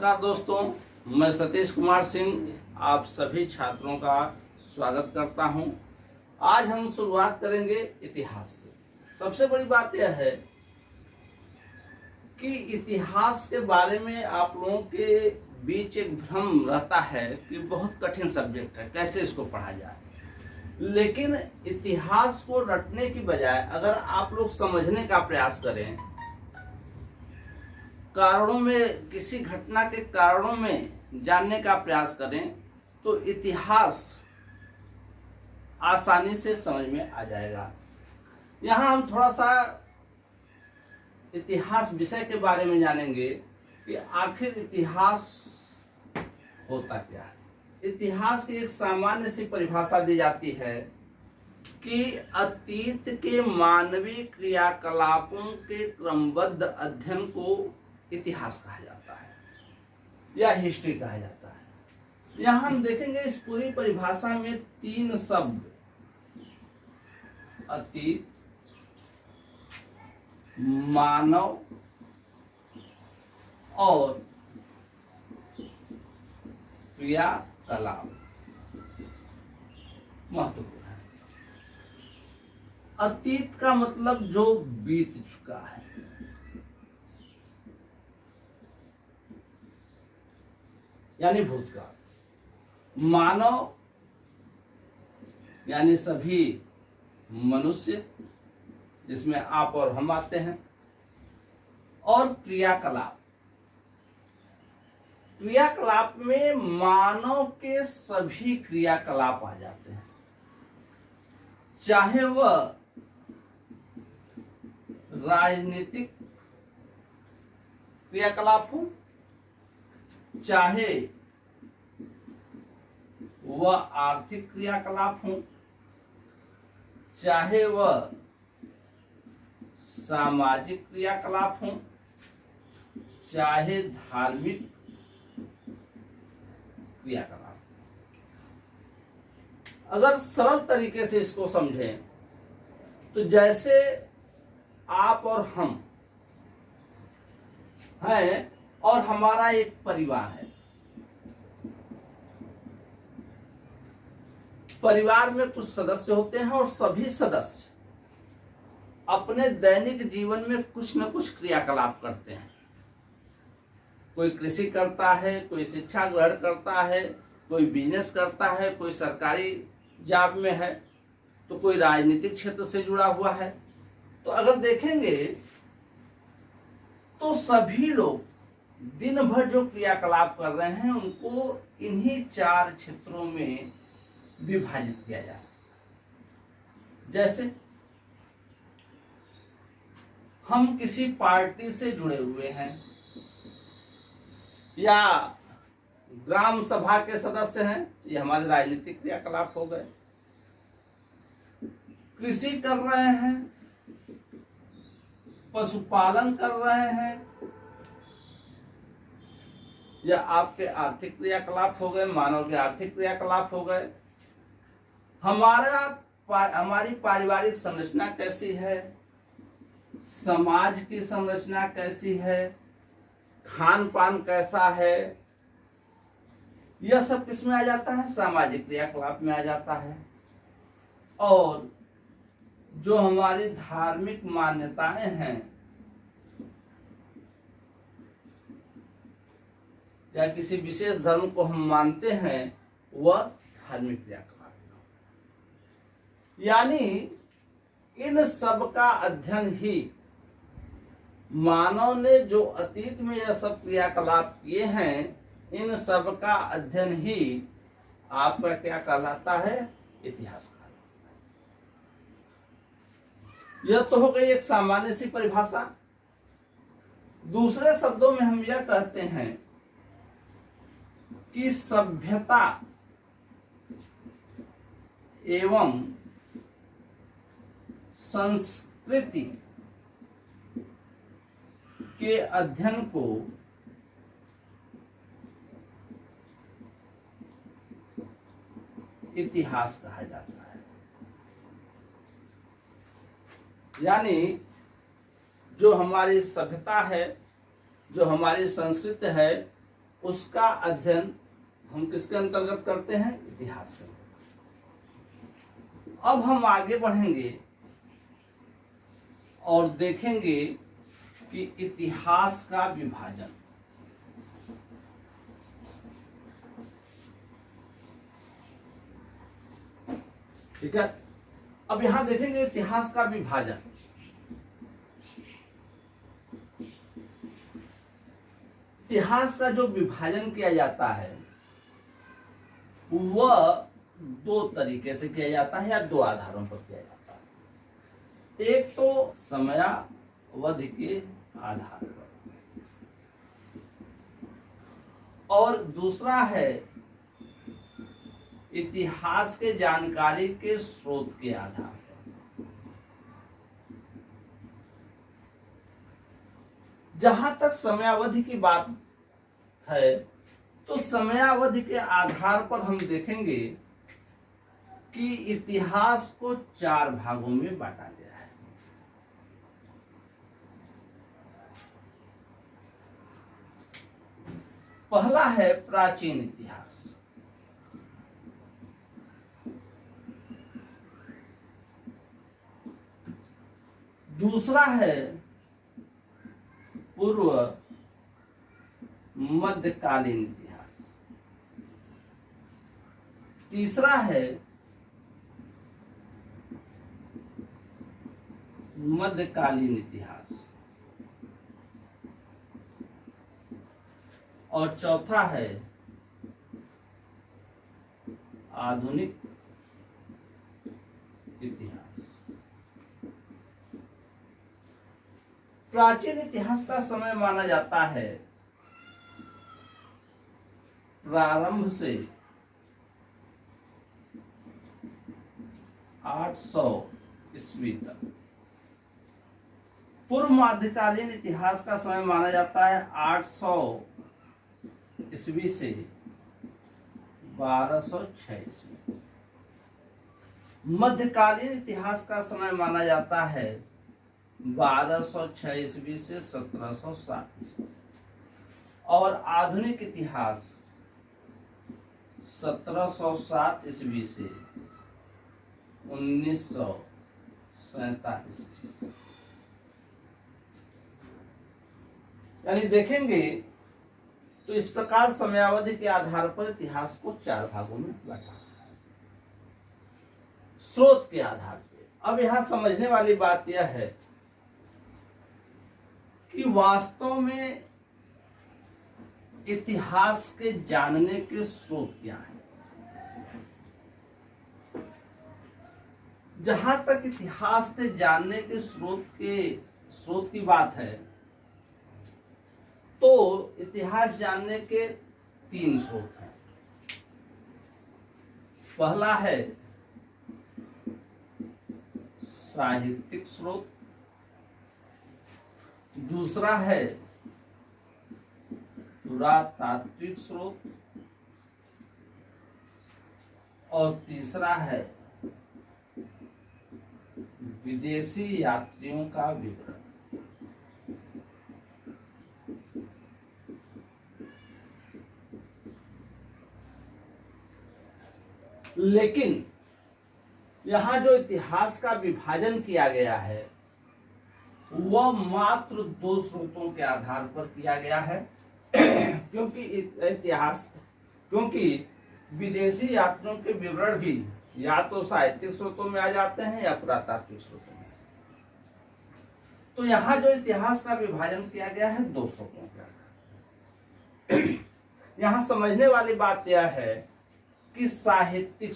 नमस्कार दोस्तों, मैं सतीश कुमार सिंह आप सभी छात्रों का स्वागत करता हूं। आज हम शुरुआत करेंगे इतिहास से। सबसे बड़ी बात यह है कि इतिहास के बारे में आप लोगों के बीच एक भ्रम रहता है कि बहुत कठिन सब्जेक्ट है, कैसे इसको पढ़ा जाए। लेकिन इतिहास को रटने की बजाय अगर आप लोग समझने का प्रयास करें, कारणों में, किसी घटना के कारणों में जानने का प्रयास करें, तो इतिहास आसानी से समझ में आ जाएगा। यहाँ हम थोड़ा सा इतिहास विषय के बारे में जानेंगे कि आखिर इतिहास होता क्या है। इतिहास की एक सामान्य सी परिभाषा दी जाती है कि अतीत के मानवीय क्रियाकलापों के क्रमबद्ध अध्ययन को इतिहास कहा जाता है या हिस्ट्री कहा जाता है। यहाँ हम देखेंगे इस पूरी परिभाषा में तीन शब्द, अतीत, मानव और क्रियाकलाप महत्वपूर्ण है। अतीत का मतलब जो बीत चुका है, यानी भूतकाल। मानव यानी सभी मनुष्य, जिसमें आप और हम आते हैं। और क्रियाकलाप, क्रियाकलाप में मानव के सभी क्रियाकलाप आ जाते हैं, चाहे वह राजनीतिक क्रियाकलाप हो, चाहे वह आर्थिक क्रियाकलाप हो, चाहे वह सामाजिक क्रियाकलाप हो, चाहे धार्मिक क्रियाकलाप। अगर सरल तरीके से इसको समझें तो जैसे आप और हम हैं और हमारा एक परिवार है। परिवार में कुछ सदस्य होते हैं और सभी सदस्य अपने दैनिक जीवन में कुछ न कुछ क्रियाकलाप करते हैं। कोई कृषि करता है, कोई शिक्षा ग्रहण करता है, कोई बिजनेस करता है, कोई सरकारी जॉब में है, तो कोई राजनीतिक क्षेत्र से जुड़ा हुआ है। तो अगर देखेंगे तो सभी लोग दिन भर जो क्रियाकलाप कर रहे हैं उनको इन्हीं चार क्षेत्रों में विभाजित किया जा सकता है। जैसे हम किसी पार्टी से जुड़े हुए हैं या ग्राम सभा के सदस्य हैं, ये हमारे राजनीतिक क्रियाकलाप हो गए। कृषि कर रहे हैं, पशुपालन कर रहे हैं, या आपके आर्थिक क्रियाकलाप हो गए, मानव के आर्थिक क्रियाकलाप हो गए। हमारी पारिवारिक संरचना कैसी है, समाज की संरचना कैसी है, खान पान कैसा है, यह सब किस में आ जाता है, सामाजिक क्रियाकलाप में आ जाता है। और जो हमारी धार्मिक मान्यताएं हैं या किसी विशेष धर्म को हम मानते हैं, वह धार्मिक क्रियाकलाप। यानी इन सब का अध्ययन ही, मानव ने जो अतीत में यह सब क्रियाकलाप किए हैं, इन सब का अध्ययन ही आपका क्या कहलाता है, इतिहास कहलाता है। यह तो हो गई एक सामान्य सी परिभाषा। दूसरे शब्दों में हम यह कहते हैं कि सभ्यता एवं संस्कृति के अध्ययन को इतिहास कहा जाता है। यानी जो हमारी सभ्यता है, जो हमारी संस्कृति है, उसका अध्ययन हम किसके अंतर्गत करते हैं? इतिहास के। अब हम आगे बढ़ेंगे और देखेंगे कि इतिहास का विभाजन। ठीक है, अब यहां देखेंगे इतिहास का विभाजन। इतिहास का जो विभाजन किया जाता है वह दो तरीके से किया जाता है या दो आधारों पर किया जाता है। एक तो समयावधि के आधार पर और दूसरा है इतिहास के जानकारी के स्रोत के आधार पर। जहां तक समयावधि की बात है तो समयावधि के आधार पर हम देखेंगे कि इतिहास को 4 भागों में बांटा गया है। पहला है प्राचीन इतिहास, दूसरा है पूर्व मध्यकालीन इतिहास, तीसरा है मध्यकालीन इतिहास और चौथा है आधुनिक इतिहास। प्राचीन इतिहास का समय माना जाता है प्रारंभ से 800 ईस्वी तक। पूर्व मध्यकालीन इतिहास का समय माना जाता है 800 ईस्वी से 1206 ईस्वी। मध्यकालीन इतिहास का समय माना जाता है 1206 ईस्वी से 1707 ईस्वी और आधुनिक इतिहास 1707 ईस्वी से 1947 ईस्वी। यानी देखेंगे तो इस प्रकार समयावधि के आधार पर इतिहास को 4 भागों में बांटा। स्रोत के आधार पर अब यहां समझने वाली बात यह है कि वास्तव में इतिहास के जानने के स्रोत क्या हैं। जहां तक इतिहास के जानने के स्रोत की बात है तो इतिहास जानने के 3 स्रोत हैं। पहला है साहित्यिक स्रोत, दूसरा है पुरातात्विक स्रोत और तीसरा है विदेशी यात्रियों का विवरण। लेकिन यहां जो इतिहास का विभाजन किया गया है वह मात्र 2 स्रोतों के आधार पर किया गया है क्योंकि विदेशी यात्रियों के विवरण भी या तो साहित्यिक स्रोतों में आ जाते हैं या पुरातात्विक स्रोतों में। तो यहां जो इतिहास का विभाजन किया गया है 2 स्रोतों के आधार। यहां समझने वाली बात यह है कि साहित्यिक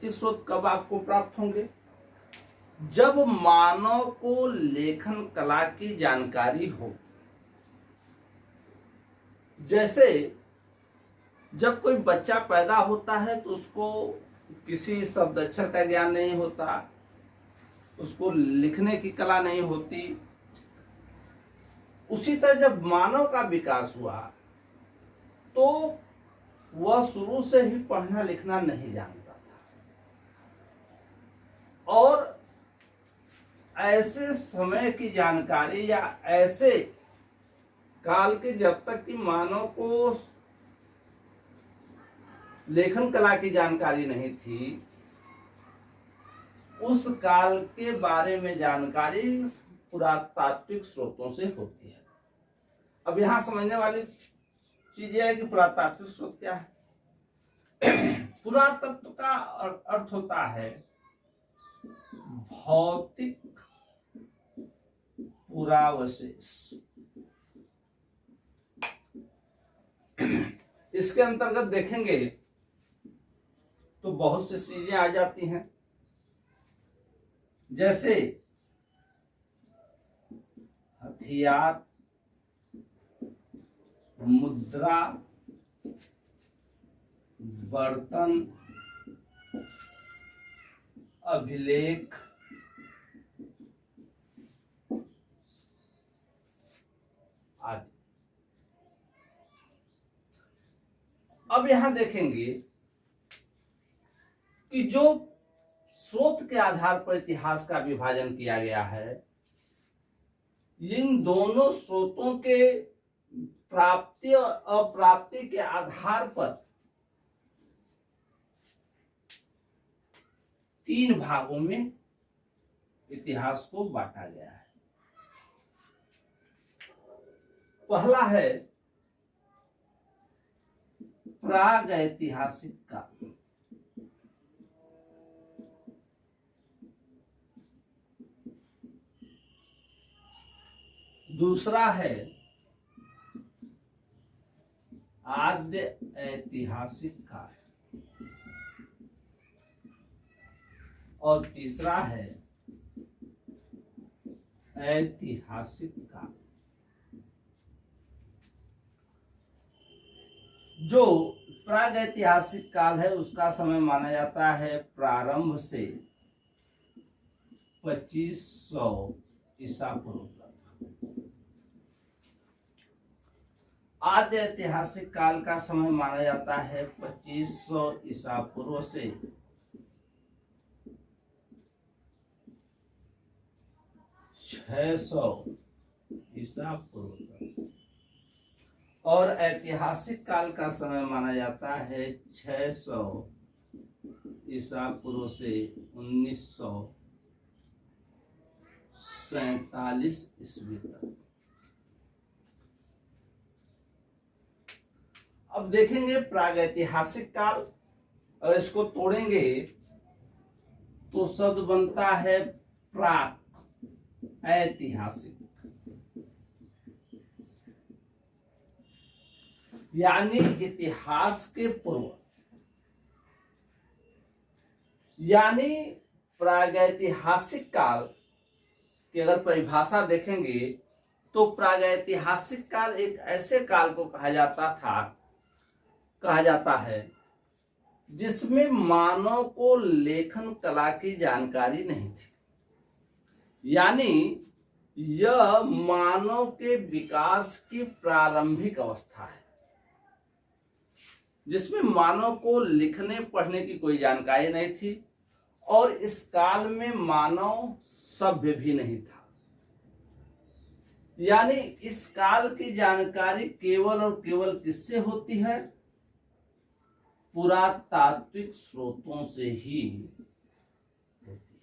स्रोत कब आपको प्राप्त होंगे? जब मानव को लेखन कला की जानकारी हो। जैसे जब कोई बच्चा पैदा होता है तो उसको किसी शब्द अक्षर का ज्ञान नहीं होता, उसको लिखने की कला नहीं होती। उसी तरह जब मानव का विकास हुआ तो वह शुरू से ही पढ़ना लिखना नहीं जानता था और ऐसे समय की जानकारी या ऐसे काल के जब तक कि मानव को लेखन कला की जानकारी नहीं थी, उस काल के बारे में जानकारी पुरातात्विक स्रोतों से होती है। अब यहां समझने वाली चीज यह है कि पुरातात्विक स्रोत क्या है। पुरातत्व का अर्थ होता है भौतिक पुरावशेष। इसके अंतर्गत देखेंगे तो बहुत सी चीजें आ जाती हैं, जैसे हथियार, मुद्रा, बर्तन, अभिलेख, आदि। अब यहां देखेंगे कि जो स्रोत के आधार पर इतिहास का विभाजन किया गया है, इन दोनों स्रोतों के प्राप्ति और अप्राप्ति के आधार पर 3 भागों में इतिहास को बांटा गया है। पहला है प्राग ऐतिहासिक काल, दूसरा है आद्य ऐतिहासिक काल, और तीसरा है ऐतिहासिक काल। जो प्राग ऐतिहासिक काल है उसका समय माना जाता है प्रारंभ से 2500 ईसा पूर्व तक। आद्य ऐतिहासिक काल का समय माना जाता है 2500 ईसा पूर्व से 600 ईसा पूर्व तक, और ऐतिहासिक काल का समय माना जाता है 600 ईसा पूर्व से 1947 ईस्वी तक। अब देखेंगे प्रागैतिहासिक काल, अगर इसको तोड़ेंगे तो शब्द बनता है प्राक ऐतिहासिक, यानी इतिहास के पूर्व। यानी प्रागैतिहासिक काल की अगर परिभाषा देखेंगे तो प्रागैतिहासिक काल एक ऐसे काल को कहा जाता है जिसमें मानव को लेखन कला की जानकारी नहीं थी। यानी यह मानव के विकास की प्रारंभिक अवस्था है, जिसमें मानव को लिखने पढ़ने की कोई जानकारी नहीं थी, और इस काल में मानव सभ्य भी नहीं था। यानी इस काल की जानकारी केवल और केवल किससे होती है? पुरातात्विक स्रोतों से ही होती है।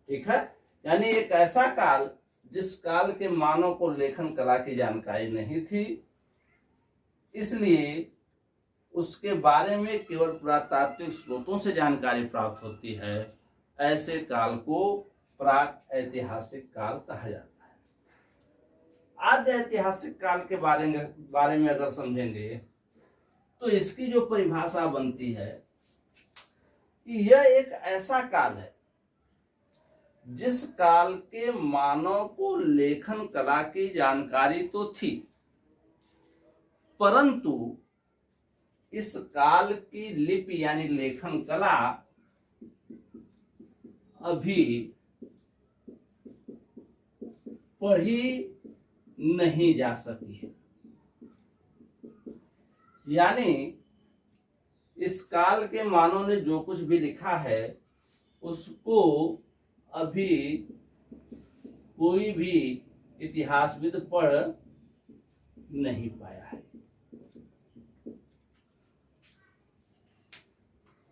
ठीक है, यानी एक ऐसा काल जिस काल के मानव को लेखन कला की जानकारी नहीं थी, इसलिए उसके बारे में केवल पुरातात्विक स्रोतों से जानकारी प्राप्त होती है। ऐसे काल को प्राक ऐतिहासिक काल कहा जाता है। आद्य ऐतिहासिक काल के बारे में अगर समझेंगे तो इसकी जो परिभाषा बनती है कि यह एक ऐसा काल है जिस काल के मानव को लेखन कला की जानकारी तो थी, परंतु इस काल की लिपि यानी लेखन कला अभी पढ़ी नहीं जा सकी है। यानी इस काल के मानव ने जो कुछ भी लिखा है उसको अभी कोई भी इतिहासविद पढ़ नहीं पाया है।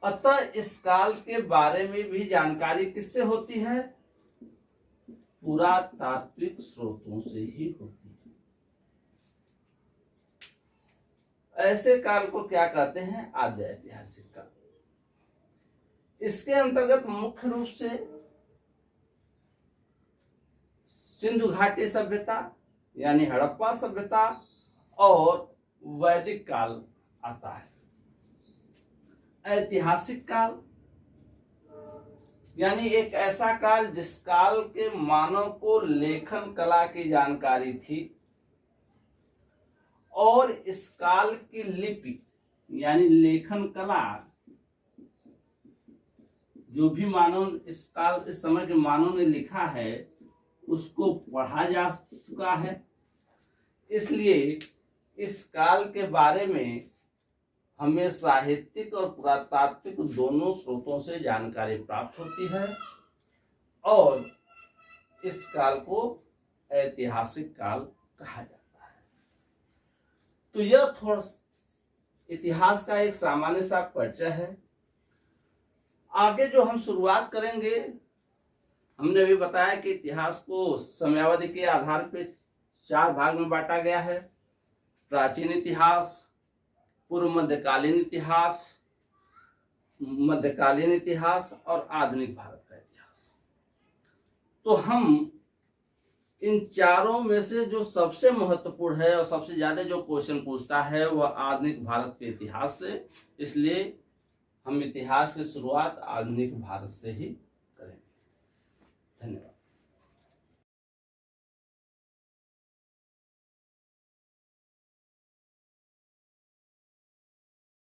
अतः इस काल के बारे में भी जानकारी किससे होती है? पुरातात्विक स्रोतों से ही होती है। ऐसे काल को क्या कहते हैं? आद्य ऐतिहासिक काल। इसके अंतर्गत मुख्य रूप से सिंधु घाटी सभ्यता यानी हड़प्पा सभ्यता और वैदिक काल आता है। ऐतिहासिक काल यानी एक ऐसा काल जिस काल के मानव को लेखन कला की जानकारी थी और इस काल की लिपि यानी लेखन कला जो भी मानव इस समय के मानव ने लिखा है उसको पढ़ा जा चुका है। इसलिए इस काल के बारे में हमें साहित्यिक और पुरातात्विक दोनों स्रोतों से जानकारी प्राप्त होती है और इस काल को ऐतिहासिक काल कहा जाता है। तो यह थोड़ा इतिहास का एक सामान्य सा परिचय है। आगे जो हम शुरुआत करेंगे, हमने भी बताया कि इतिहास को समयावधि के आधार पर 4 भाग में बांटा गया है। प्राचीन इतिहास, पूर्व मध्यकालीन इतिहास, मध्यकालीन इतिहास और आधुनिक भारत का इतिहास। तो हम इन चारों में से जो सबसे महत्वपूर्ण है और सबसे ज्यादा जो क्वेश्चन पूछता है वह आधुनिक भारत के इतिहास से, इसलिए हम इतिहास की शुरुआत आधुनिक भारत से ही करेंगे। धन्यवाद।